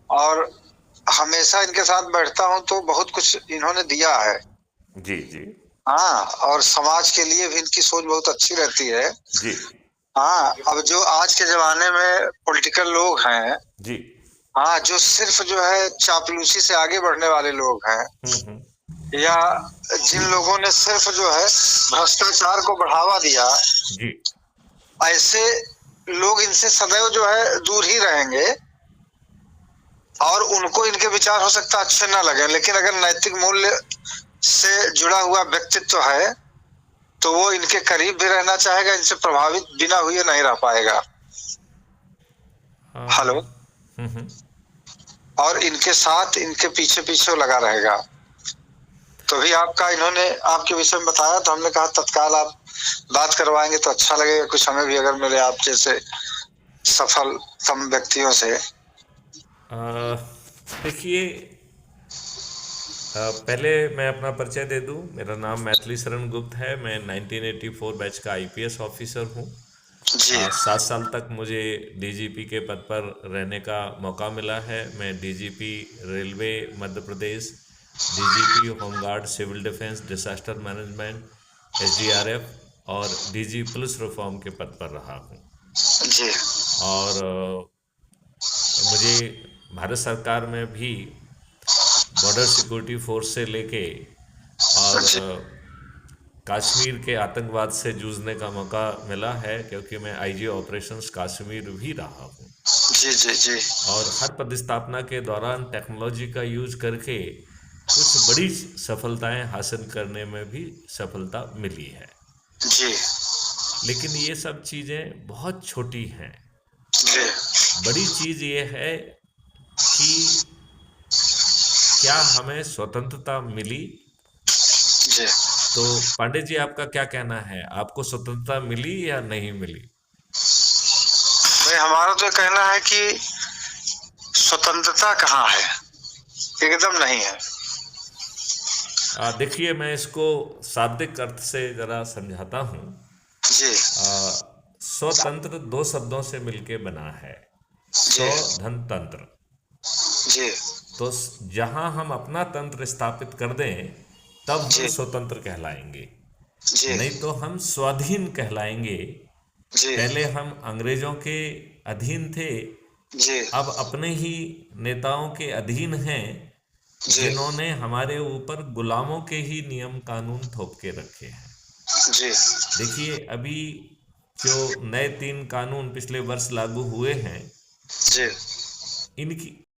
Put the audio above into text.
और हमेशा इनके साथ बैठता हूँ तो बहुत कुछ इन्होंने दिया है। जी, जी। हाँ, और समाज के लिए भी इनकी सोच बहुत अच्छी रहती है। जी। हाँ, अब जो आज के ज़माने में पॉलिटिकल लोग हैं, जी। हाँ, जो सिर्फ़ जो है चापलूसी से आगे बढ़ने वाले लोग हैं, हुँ, हुँ। या जिन लोगों ने सिर्फ़ जो है भ्रष्टाचार को बढ़ावा दिया, जी। ऐसे लोग इनसे सदैव जो है दूर ही रहेंगे। और उनको इनके विचार हो सकता है अच्छे ना लगे, लेकिन अगर नैतिक मूल्य से जुड़ा हुआ व्यक्तित्व है, तो वो इनके करीब भी रहना चाहेगा, इनसे प्रभावित बिना हुए नहीं रह पाएगा। हेलो? हुँ, हुँ। और इनके साथ, इनके पीछे-पीछे वो लगा रहेगा। तो भी आपका इन्होंने आपके विषय में बताया तो हमने कहा तत्काल आप बात करवाएँगे तो अच्छा लगेगा, कुछ हमें भी अगर मिले आप जैसे सफलतम व्यक्तियों से। देखिए, पहले मैं अपना परिचय दे दूं। मेरा नाम मैथिली शरण गुप्त है। मैं 1984 बैच का आईपीएस ऑफिसर हूं। जी, 7 साल तक मुझे डीजीपी के पद पर रहने का मौका मिला है। मैं DGP railway Madhya Pradesh, DGP home guard civil defence disaster management SDRF और डीजी पुलिस रिफॉर्म के पद पर रहा हूं। जी, और मुझे भारत सरकार में भी बॉर्डर सिक्योरिटी फोर्स से लेके और जी, कश्मीर के आतंकवाद से जूझने का मौका मिला है, क्योंकि मैं आईजी ऑपरेशंस कश्मीर भी रहा हूँ। जी, जी, जी, और हर पदस्थापना के दौरान टेक्नोलॉजी का यूज करके कुछ बड़ी सफलताएं हासिल करने में भी सफलता मिली है। जी, लेकिन ये सब चीज़ें बहुत छोटी हैं। जी, बड़ी चीज़ ये है कि क्या हमें स्वतंत्रता मिली। जी। तो पांडे जी, आपका क्या कहना है? आपको स्वतंत्रता मिली या नहीं मिली? भाई हमारा तो कहना है कि स्वतंत्रता कहाँ है? एकदम नहीं है। देखिए, मैं इसको शाब्दिक अर्थ से जरा समझाता हूँ। जी, स्वतंत्र दो शब्दों से मिलके बना है। जी, स्व धन तंत्र। जी, तो जहाँ हम अपना तंत्र स्थापित कर दें, तब हम जी, स्वतंत्र कहलाएंगे। जी, नहीं तो हम स्वाधीन कहलाएंगे। जी, पहले हम अंग्रेजों के अधीन थे, जी, अब अपने ही नेताओं के अधीन हैं, जी, जिन्होंने हमारे ऊपर गुलामों के ही नियम कानून थोप के रखे हैं। जी, देखिए, अभी जो नए 3 कानून पिछले वर्ष लागू हुए हैं, जी, इनकी